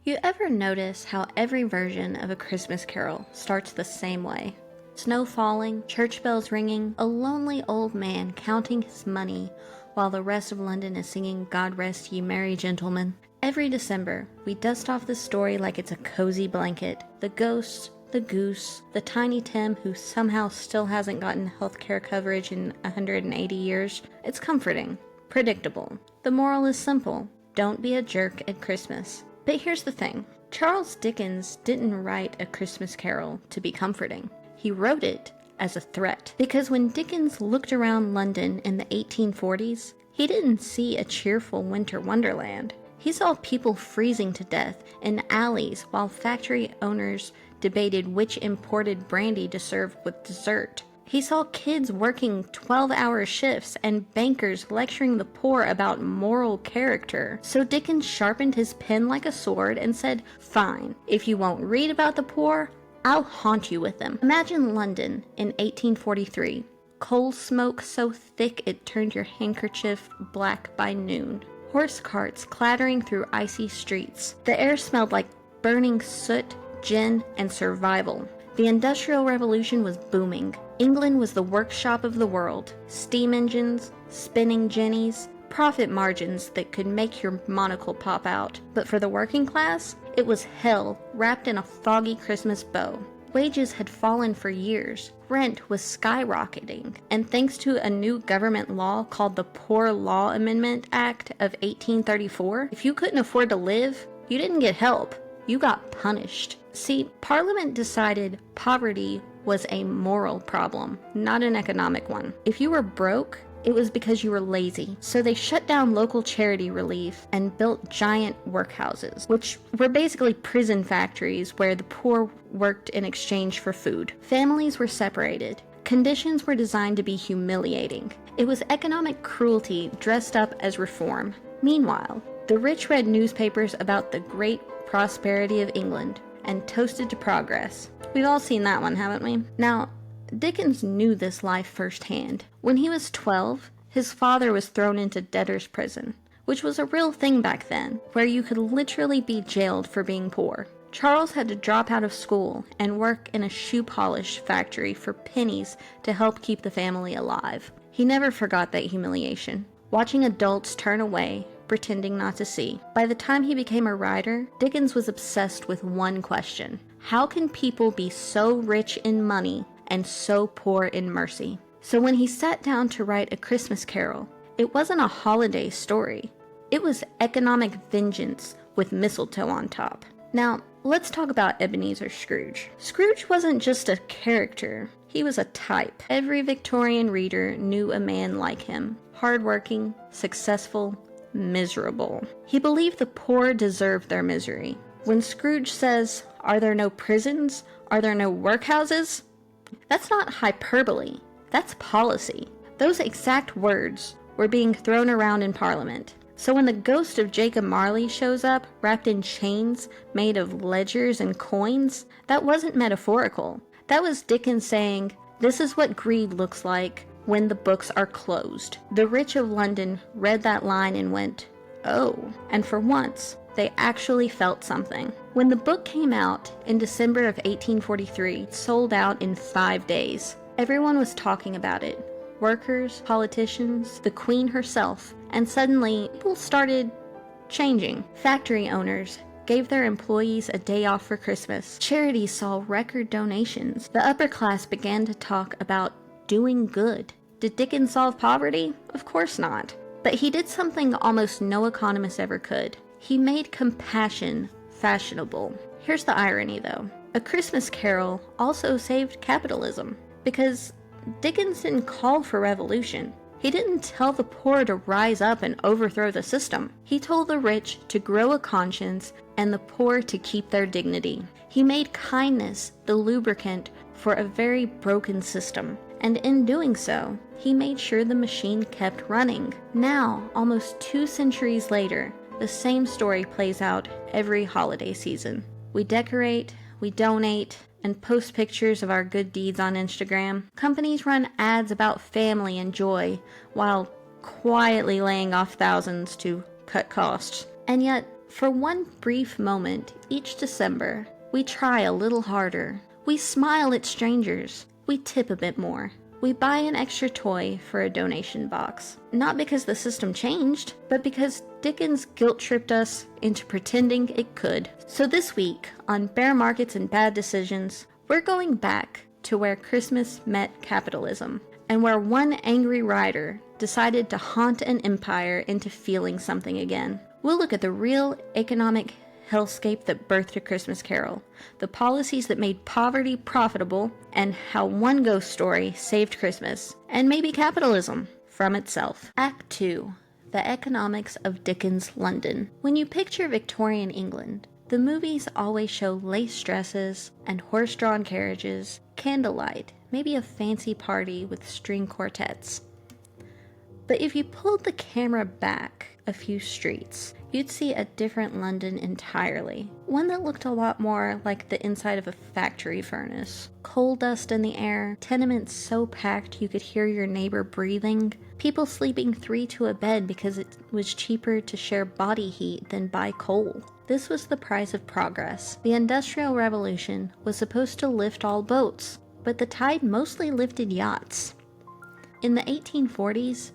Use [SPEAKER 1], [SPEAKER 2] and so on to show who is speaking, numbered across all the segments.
[SPEAKER 1] You ever notice how every version of A Christmas Carol starts the same way? Snow falling, church bells ringing, a lonely old man counting his money while the rest of London is singing God Rest Ye Merry Gentlemen. Every December, we dust off the story like it's a cozy blanket. The ghosts, the goose, the Tiny Tim who somehow still hasn't gotten healthcare coverage in 180 years. It's comforting, predictable. The moral is simple: don't be a jerk at Christmas. But here's the thing. Charles Dickens didn't write A Christmas Carol to be comforting. He wrote it as a threat. Because when Dickens looked around London in the 1840s, he didn't see a cheerful winter wonderland. He saw people freezing to death in alleys while factory owners debated which imported brandy to serve with dessert. He saw kids working 12-hour shifts and bankers lecturing the poor about moral character. So Dickens sharpened his pen like a sword and said, "Fine, if you won't read about the poor, I'll haunt you with them." Imagine London in 1843. Coal smoke so thick it turned your handkerchief black by noon. Horse carts clattering through icy streets. The air smelled like burning soot, gin, and survival. The Industrial Revolution was booming. England was the workshop of the world. Steam engines, spinning jennies, profit margins that could make your monocle pop out. But for the working class, it was hell wrapped in a foggy Christmas bow. Wages had fallen for years. Rent was skyrocketing. And thanks to a new government law called the Poor Law Amendment Act of 1834, if you couldn't afford to live, you didn't get help. You got punished. See, Parliament decided poverty was a moral problem, not an economic one. If you were broke, it was because you were lazy. So they shut down local charity relief and built giant workhouses, which were basically prison factories where the poor worked in exchange for food. Families were separated. Conditions were designed to be humiliating. It was economic cruelty dressed up as reform. Meanwhile, the rich read newspapers about the great prosperity of England and toasted to progress. We've all seen that one, haven't we? Now, Dickens knew this life firsthand. When he was 12, his father was thrown into debtor's prison, which was a real thing back then, where you could literally be jailed for being poor. Charles had to drop out of school and work in a shoe polish factory for pennies to help keep the family alive. He never forgot that humiliation, watching adults turn away, pretending not to see. By the time he became a writer, Dickens was obsessed with one question: how can people be so rich in money and so poor in mercy? So when he sat down to write A Christmas Carol, it wasn't a holiday story. It was economic vengeance with mistletoe on top. Now, let's talk about Ebenezer Scrooge. Scrooge wasn't just a character, he was a type. Every Victorian reader knew a man like him. Hardworking, successful, miserable. He believed the poor deserved their misery. When Scrooge says, "Are there no prisons? Are there no workhouses?" that's not hyperbole. That's policy. Those exact words were being thrown around in Parliament. So when the ghost of Jacob Marley shows up, wrapped in chains made of ledgers and coins, that wasn't metaphorical. That was Dickens saying, this is what greed looks like when the books are closed. The rich of London read that line and went, oh, and for once, they actually felt something. When the book came out in December of 1843, it sold out in 5 days. Everyone was talking about it. Workers, politicians, the Queen herself, and suddenly people started changing. Factory owners gave their employees a day off for Christmas. Charities saw record donations. The upper class began to talk about doing good. Did Dickens solve poverty? Of course not. But he did something almost no economist ever could. He made compassion fashionable. Here's the irony though. A Christmas Carol also saved capitalism, because Dickens didn't call for revolution. He didn't tell the poor to rise up and overthrow the system. He told the rich to grow a conscience and the poor to keep their dignity. He made kindness the lubricant for a very broken system. And in doing so, he made sure the machine kept running. Now, almost 2 centuries later, the same story plays out every holiday season. We decorate, we donate, and post pictures of our good deeds on Instagram. Companies run ads about family and joy, while quietly laying off thousands to cut costs. And yet, For one brief moment each December, we try a little harder. We smile at strangers. We tip a bit more. We buy an extra toy for a donation box. Not because the system changed, but because Dickens guilt-tripped us into pretending it could. So this week, on Bear Markets and Bad Decisions, we're going back to where Christmas met capitalism, and where one angry writer decided to haunt an empire into feeling something again. We'll look at the real economic hellscape that birthed A Christmas Carol, the policies that made poverty profitable, and how one ghost story saved Christmas, and maybe capitalism, from itself. Act 2. The Economics of Dickens' London. When you picture Victorian England, the movies always show lace dresses and horse-drawn carriages, candlelight, maybe a fancy party with string quartets. But if you pulled the camera back a few streets, you'd see a different London entirely. One that looked a lot more like the inside of a factory furnace. Coal dust in the air, tenements so packed you could hear your neighbor breathing, people sleeping 3 to a bed because it was cheaper to share body heat than buy coal. This was the price of progress. The Industrial Revolution was supposed to lift all boats, but the tide mostly lifted yachts. In the 1840s,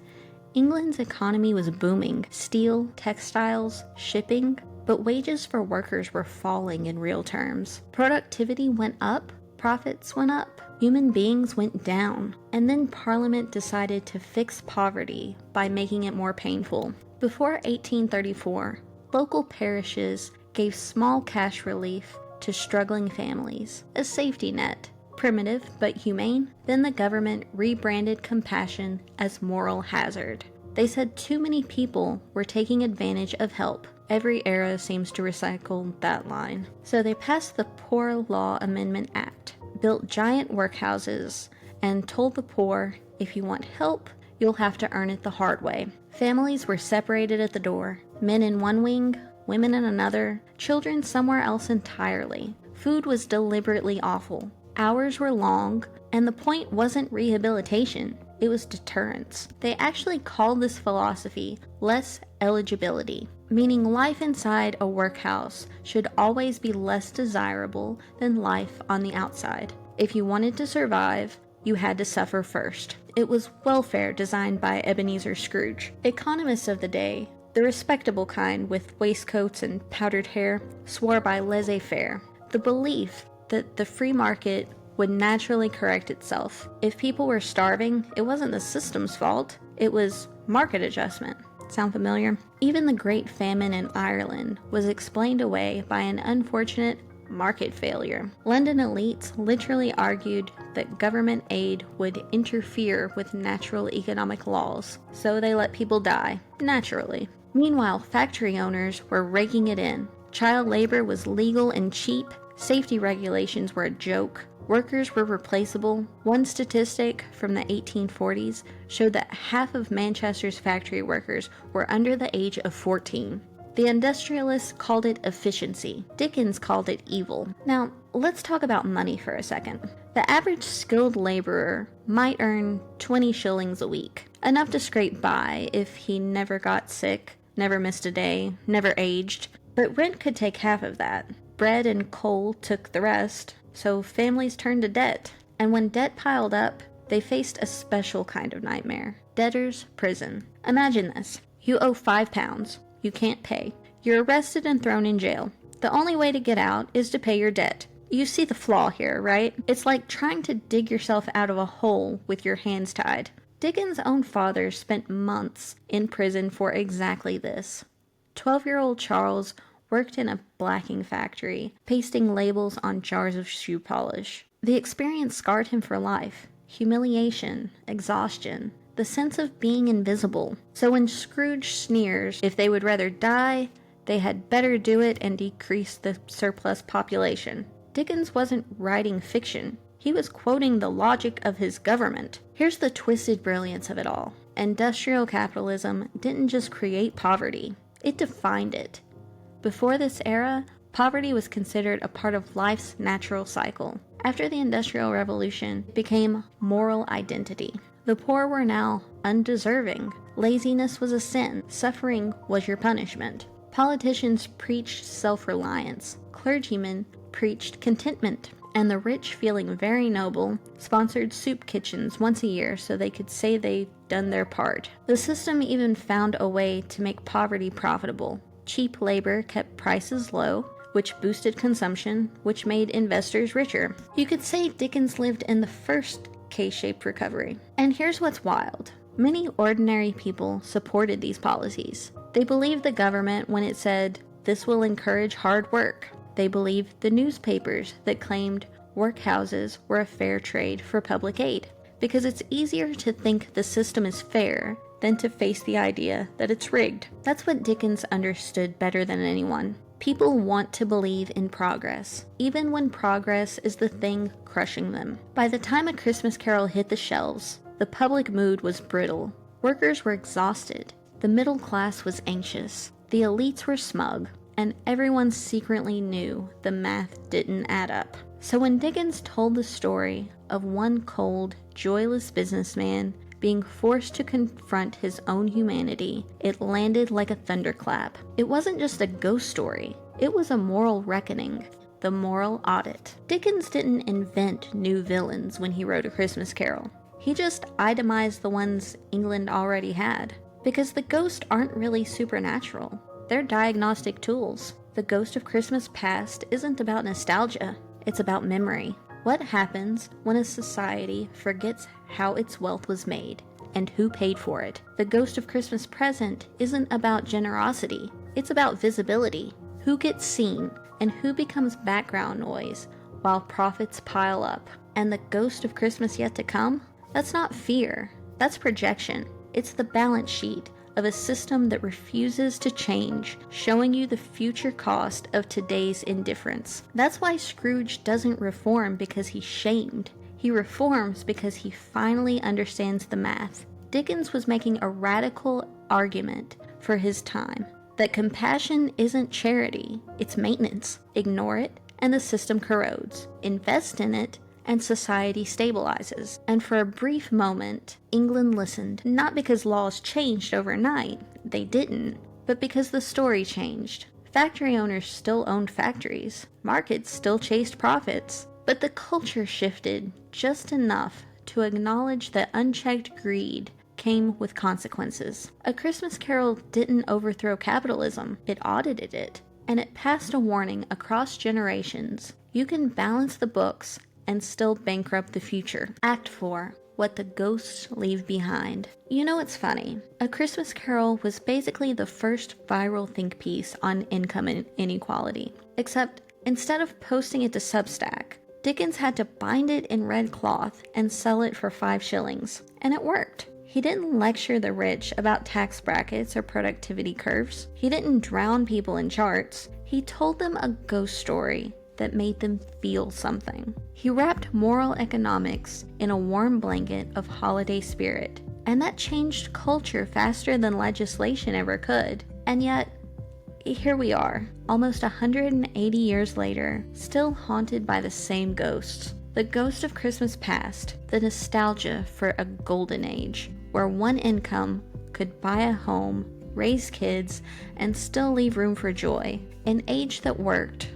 [SPEAKER 1] England's economy was booming. Steel, textiles, shipping, but wages for workers were falling in real terms. Productivity went up, profits went up, human beings went down, and then Parliament decided to fix poverty by making it more painful. Before 1834, local parishes gave small cash relief to struggling families, a safety net. Primitive but humane, then the government rebranded compassion as moral hazard. They said too many people were taking advantage of help. Every era seems to recycle that line. So they passed the Poor Law Amendment Act, built giant workhouses, and told the poor, if you want help, you'll have to earn it the hard way. Families were separated at the door, men in one wing, women in another, children somewhere else entirely. Food was deliberately awful. Hours were long, and the point wasn't rehabilitation, it was deterrence. They actually called this philosophy less eligibility, meaning life inside a workhouse should always be less desirable than life on the outside. If you wanted to survive, you had to suffer first. It was welfare designed by Ebenezer Scrooge. Economists of the day, the respectable kind with waistcoats and powdered hair, swore by laissez-faire, the belief that the free market would naturally correct itself. If people were starving, it wasn't the system's fault, it was market adjustment. Sound familiar? Even the Great Famine in Ireland was explained away by an unfortunate market failure. London elites literally argued that government aid would interfere with natural economic laws, so they let people die, naturally. Meanwhile, factory owners were raking it in. Child labor was legal and cheap. Safety regulations were a joke. Workers were replaceable. One statistic from the 1840s showed that half of Manchester's factory workers were under the age of 14. The industrialists called it efficiency. Dickens called it evil. Now, let's talk about money for a second. The average skilled laborer might earn 20 shillings a week, enough to scrape by if he never got sick, never missed a day, never aged. But rent could take half of that. Bread and coal took the rest, so families turned to debt. And when debt piled up, they faced a special kind of nightmare. Debtor's prison. Imagine this. You owe £5. You can't pay. You're arrested and thrown in jail. The only way to get out is to pay your debt. You see the flaw here, right? It's like trying to dig yourself out of a hole with your hands tied. Dickens' own father spent months in prison for exactly this. 12-year-old Charles worked in a blacking factory, pasting labels on jars of shoe polish. The experience scarred him for life. Humiliation, exhaustion, the sense of being invisible. So when Scrooge sneers if they would rather die, they had better do it and decrease the surplus population. Dickens wasn't writing fiction. He was quoting the logic of his government. Here's the twisted brilliance of it all. Industrial capitalism didn't just create poverty, it defined it. Before this era, poverty was considered a part of life's natural cycle. After the Industrial Revolution, it became moral identity. The poor were now undeserving. Laziness was a sin. Suffering was your punishment. Politicians preached self-reliance, clergymen preached contentment, and the rich, feeling very noble, sponsored soup kitchens once a year so they could say they'd done their part. The system even found a way to make poverty profitable. Cheap labor kept prices low, which boosted consumption, which made investors richer. You could say Dickens lived in the first K-shaped recovery. And here's what's wild. Many ordinary people supported these policies. They believed the government when it said, "This will encourage hard work." They believed the newspapers that claimed workhouses were a fair trade for public aid, because it's easier to think the system is fair than to face the idea that it's rigged. That's what Dickens understood better than anyone. People want to believe in progress, even when progress is the thing crushing them. By the time A Christmas Carol hit the shelves, the public mood was brittle. Workers were exhausted. The middle class was anxious. The elites were smug. And everyone secretly knew the math didn't add up. So when Dickens told the story of one cold, joyless businessman being forced to confront his own humanity, it landed like a thunderclap. It wasn't just a ghost story, it was a moral reckoning, the moral audit. Dickens didn't invent new villains when he wrote A Christmas Carol. He just itemized the ones England already had. Because the ghosts aren't really supernatural. They're diagnostic tools. The Ghost of Christmas Past isn't about nostalgia, it's about memory. What happens when a society forgets how its wealth was made and who paid for it? The Ghost of Christmas Present isn't about generosity, it's about visibility. Who gets seen and who becomes background noise while profits pile up? And the Ghost of Christmas Yet to Come? That's not fear, that's projection. It's the balance sheet of a system that refuses to change, showing you the future cost of today's indifference. That's why Scrooge doesn't reform because he's shamed. He reforms because he finally understands the math. Dickens was making a radical argument for his time, that compassion isn't charity, it's maintenance. Ignore it, and the system corrodes. Invest in it, and society stabilizes. And for a brief moment, England listened, not because laws changed overnight, they didn't, but because the story changed. Factory owners still owned factories, markets still chased profits, but the culture shifted just enough to acknowledge that unchecked greed came with consequences. A Christmas Carol didn't overthrow capitalism, it audited it, and it passed a warning across generations. You can balance the books and still bankrupt the future. Act 4. What the Ghosts Leave Behind. You know, it's funny. A Christmas Carol was basically the first viral think piece on income inequality. Except, instead of posting it to Substack, Dickens had to bind it in red cloth and sell it for 5 shillings. And it worked. He didn't lecture the rich about tax brackets or productivity curves. He didn't drown people in charts. He told them a ghost story that made them feel something. He wrapped moral economics in a warm blanket of holiday spirit, and that changed culture faster than legislation ever could. And yet, here we are, almost 180 years later, still haunted by the same ghosts. The ghost of Christmas past, the nostalgia for a golden age, where one income could buy a home, raise kids, and still leave room for joy. An age that worked,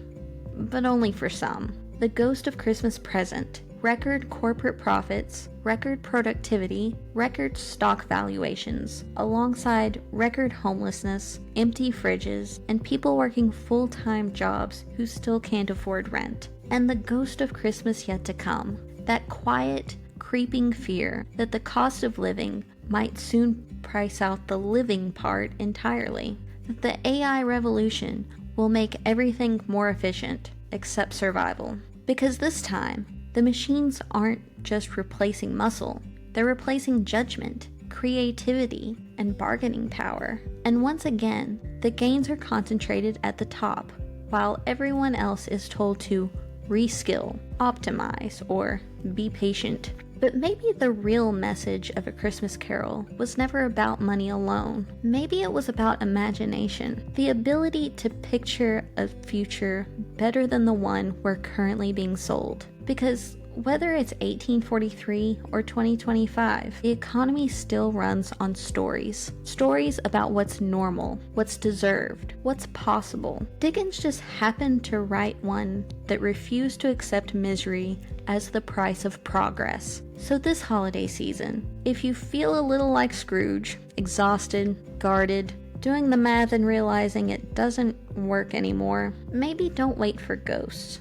[SPEAKER 1] but only for some. The Ghost of Christmas Present. Record corporate profits, record productivity, record stock valuations, alongside record homelessness, empty fridges, and people working full-time jobs who still can't afford rent. And the Ghost of Christmas Yet to Come. That quiet, creeping fear that the cost of living might soon price out the living part entirely. That the AI revolution will make everything more efficient, except survival. Because this time, the machines aren't just replacing muscle, they're replacing judgment, creativity, and bargaining power. And once again, the gains are concentrated at the top, while everyone else is told to reskill, optimize, or be patient. But maybe the real message of A Christmas Carol was never about money alone. Maybe it was about imagination, the ability to picture a future better than the one we're currently being sold. Because Whether it's 1843 or 2025, the economy still runs on stories. Stories about what's normal, what's deserved, what's possible. Dickens just happened to write one that refused to accept misery as the price of progress. So this holiday season, if you feel a little like Scrooge, exhausted, guarded, doing the math and realizing it doesn't work anymore, maybe don't wait for ghosts.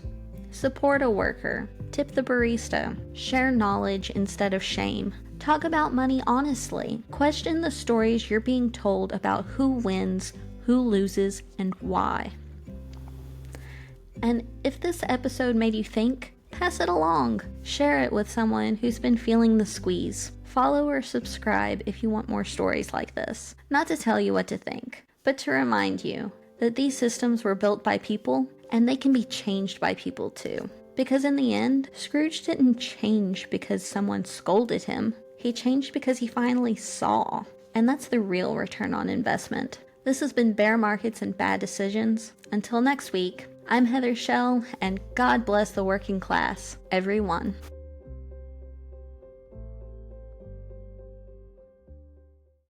[SPEAKER 1] Support a worker, tip the barista, share knowledge instead of shame, talk about money honestly, question the stories you're being told about who wins, who loses, and why. And if this episode made you think, pass it along. Share it with someone who's been feeling the squeeze. Follow or subscribe if you want more stories like this. Not to tell you what to think, but to remind you that these systems were built by people and they can be changed by people too. Because in the end, Scrooge didn't change because someone scolded him. He changed because he finally saw. And that's the real return on investment. This has been Bear Markets and Bad Decisions. Until next week, I'm Heather Shell, and God bless the working class, everyone.